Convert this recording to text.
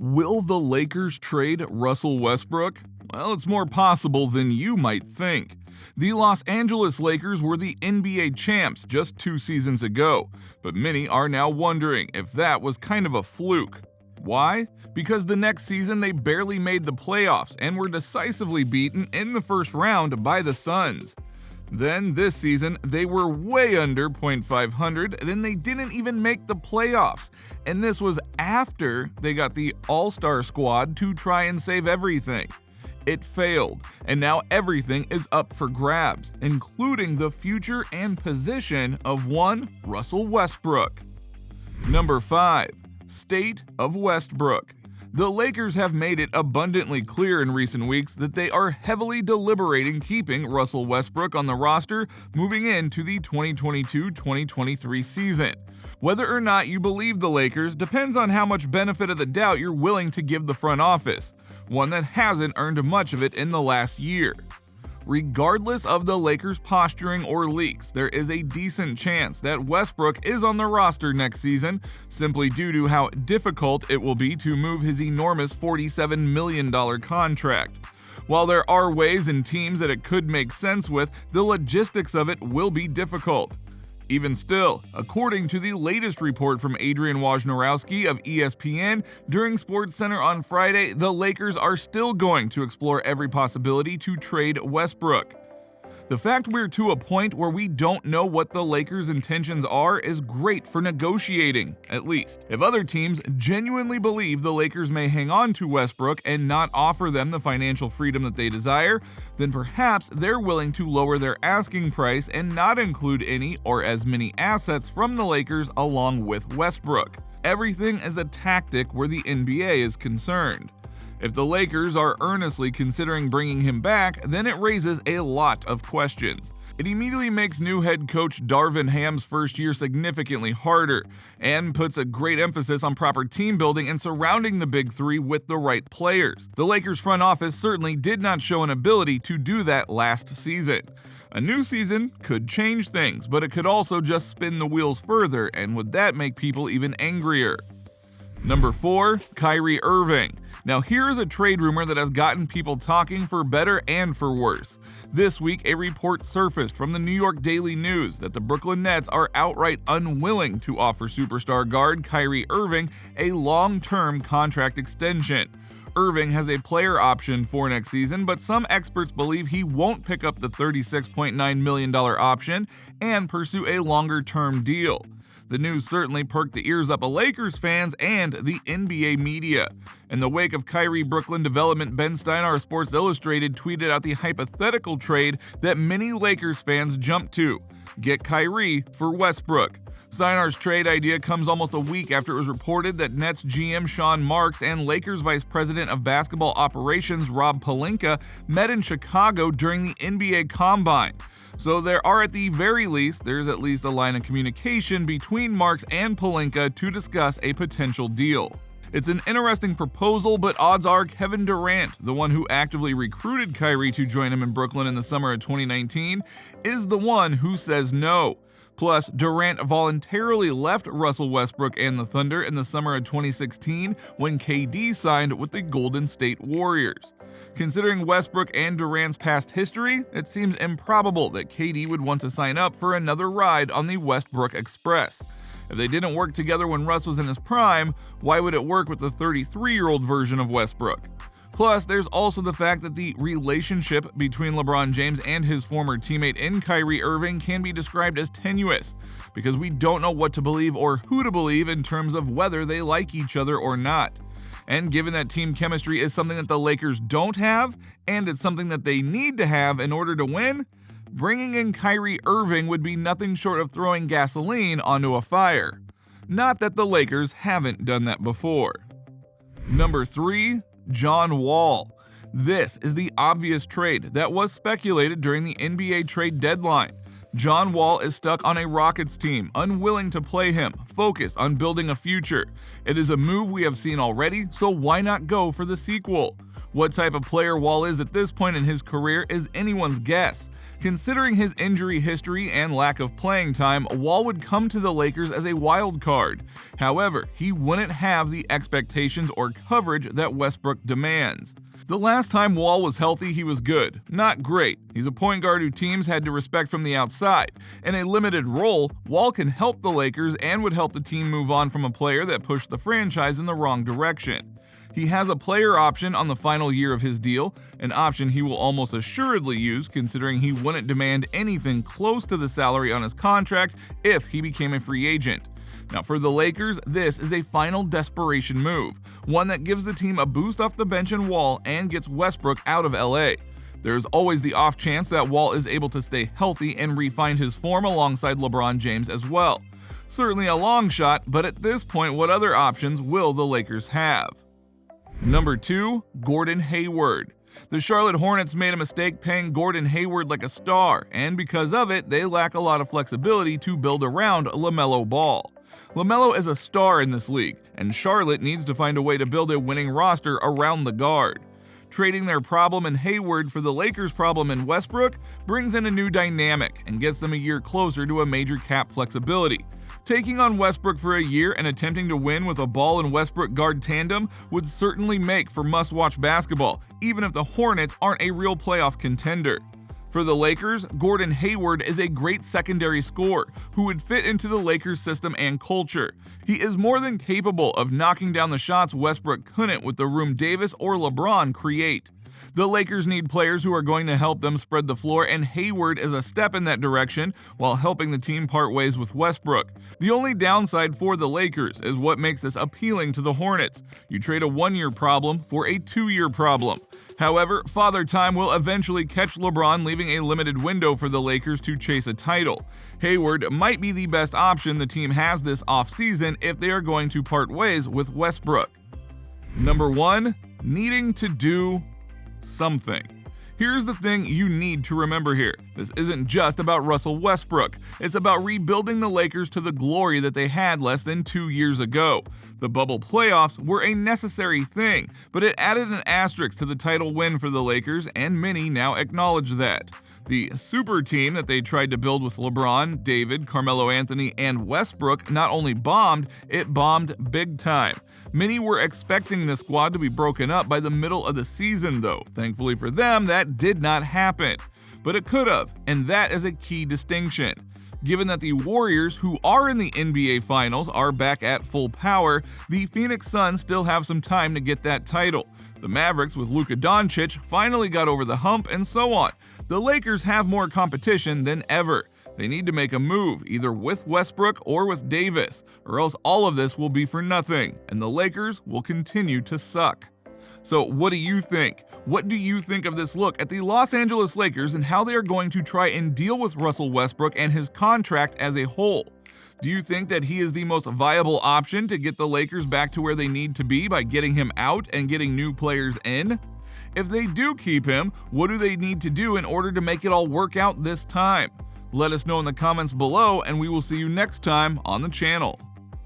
Will the Lakers trade Russell Westbrook? Well, it's more possible than you might think. The Los Angeles Lakers were the NBA champs just 2 seasons ago, but many are now wondering if that was kind of a fluke. Why? Because the next season they barely made the playoffs and were decisively beaten in the first round by the Suns. Then this season, they were way under .500, then they didn't even make the playoffs. And this was after they got the All-Star squad to try and save everything. It failed, and now everything is up for grabs, including the future and position of one Russell Westbrook. Number 5. State of Westbrook. The Lakers have made it abundantly clear in recent weeks that they are heavily deliberating keeping Russell Westbrook on the roster moving into the 2022-2023 season. Whether or not you believe the Lakers depends on how much benefit of the doubt you're willing to give the front office, one that hasn't earned much of it in the last year. Regardless of the Lakers' posturing or leaks, there is a decent chance that Westbrook is on the roster next season, simply due to how difficult it will be to move his enormous $47 million contract. While there are ways and teams that it could make sense with, the logistics of it will be difficult. Even still, according to the latest report from Adrian Wojnarowski of ESPN, during SportsCenter on Friday, the Lakers are still going to explore every possibility to trade Westbrook. The fact we're to a point where we don't know what the Lakers' intentions are is great for negotiating, at least. If other teams genuinely believe the Lakers may hang on to Westbrook and not offer them the financial freedom that they desire, then perhaps they're willing to lower their asking price and not include any or as many assets from the Lakers along with Westbrook. Everything is a tactic where the NBA is concerned. If the Lakers are earnestly considering bringing him back, then it raises a lot of questions. It immediately makes new head coach Darvin Ham's first year significantly harder, and puts a great emphasis on proper team building and surrounding the big three with the right players. The Lakers front office certainly did not show an ability to do that last season. A new season could change things, but it could also just spin the wheels further, and would that make people even angrier? Number 4. Kyrie Irving. Now here's a trade rumor that has gotten people talking for better and for worse. This week, a report surfaced from the New York Daily News that the Brooklyn Nets are outright unwilling to offer superstar guard Kyrie Irving a long-term contract extension. Irving has a player option for next season, but some experts believe he won't pick up the $36.9 million option and pursue a longer-term deal. The news certainly perked the ears up of Lakers fans and the NBA media. In the wake of Kyrie Brooklyn development, Ben Steiner of Sports Illustrated tweeted out the hypothetical trade that many Lakers fans jumped to: get Kyrie for Westbrook. Steiner's trade idea comes almost a week after it was reported that Nets GM Sean Marks and Lakers Vice President of Basketball Operations Rob Pelinka met in Chicago during the NBA Combine. So there's at least a line of communication between Marks and Pelinka to discuss a potential deal. It's an interesting proposal, but odds are Kevin Durant, the one who actively recruited Kyrie to join him in Brooklyn in the summer of 2019, is the one who says no. Plus, Durant voluntarily left Russell Westbrook and the Thunder in the summer of 2016 when KD signed with the Golden State Warriors. Considering Westbrook and Durant's past history, it seems improbable that KD would want to sign up for another ride on the Westbrook Express. If they didn't work together when Russ was in his prime, why would it work with the 33-year-old version of Westbrook? Plus, there's also the fact that the relationship between LeBron James and his former teammate in Kyrie Irving can be described as tenuous, because we don't know what to believe or who to believe in terms of whether they like each other or not. And given that team chemistry is something that the Lakers don't have, and it's something that they need to have in order to win, bringing in Kyrie Irving would be nothing short of throwing gasoline onto a fire. Not that the Lakers haven't done that before. Number 3. John Wall. This is the obvious trade that was speculated during the NBA trade deadline. John Wall is stuck on a Rockets team, unwilling to play him, focused on building a future. It is a move we have seen already, so why not go for the sequel? What type of player Wall is at this point in his career is anyone's guess. Considering his injury history and lack of playing time, Wall would come to the Lakers as a wild card. However, he wouldn't have the expectations or coverage that Westbrook demands. The last time Wall was healthy, he was good, not great. He's a point guard who teams had to respect from the outside. In a limited role, Wall can help the Lakers and would help the team move on from a player that pushed the franchise in the wrong direction. He has a player option on the final year of his deal, an option he will almost assuredly use considering he wouldn't demand anything close to the salary on his contract if he became a free agent. Now for the Lakers, this is a final desperation move, one that gives the team a boost off the bench in Wall and gets Westbrook out of LA. There's always the off chance that Wall is able to stay healthy and re-find his form alongside LeBron James as well. Certainly a long shot, but at this point, what other options will the Lakers have? Number 2, Gordon Hayward. The Charlotte Hornets made a mistake paying Gordon Hayward like a star, and because of it, they lack a lot of flexibility to build around LaMelo Ball. LaMelo is a star in this league, and Charlotte needs to find a way to build a winning roster around the guard. Trading their problem in Hayward for the Lakers' problem in Westbrook brings in a new dynamic and gets them a year closer to a major cap flexibility. Taking on Westbrook for a year and attempting to win with a Ball and Westbrook guard tandem would certainly make for must-watch basketball, even if the Hornets aren't a real playoff contender. For the Lakers, Gordon Hayward is a great secondary scorer who would fit into the Lakers system and culture. He is more than capable of knocking down the shots Westbrook couldn't with the room Davis or LeBron create. The Lakers need players who are going to help them spread the floor, and Hayward is a step in that direction while helping the team part ways with Westbrook. The only downside for the Lakers is what makes this appealing to the Hornets. You trade a one-year problem for a two-year problem. However, Father Time will eventually catch LeBron, leaving a limited window for the Lakers to chase a title. Hayward might be the best option the team has this offseason if they are going to part ways with Westbrook. Number 1, needing to do something. Here's the thing you need to remember here. This isn't just about Russell Westbrook. It's about rebuilding the Lakers to the glory that they had less than 2 years ago. The bubble playoffs were a necessary thing, but it added an asterisk to the title win for the Lakers, and many now acknowledge that. The super team that they tried to build with LeBron, David, Carmelo Anthony, and Westbrook not only bombed, it bombed big time. Many were expecting the squad to be broken up by the middle of the season though. Thankfully for them, that did not happen. But it could have, and that is a key distinction. Given that the Warriors, who are in the NBA Finals, are back at full power, the Phoenix Suns still have some time to get that title. The Mavericks with Luka Doncic finally got over the hump, and so on. The Lakers have more competition than ever. They need to make a move, either with Westbrook or with Davis, or else all of this will be for nothing, and the Lakers will continue to suck. So what do you think? What do you think of this look at the Los Angeles Lakers and how they are going to try and deal with Russell Westbrook and his contract as a whole? Do you think that he is the most viable option to get the Lakers back to where they need to be by getting him out and getting new players in? If they do keep him, what do they need to do in order to make it all work out this time? Let us know in the comments below, and we will see you next time on the channel.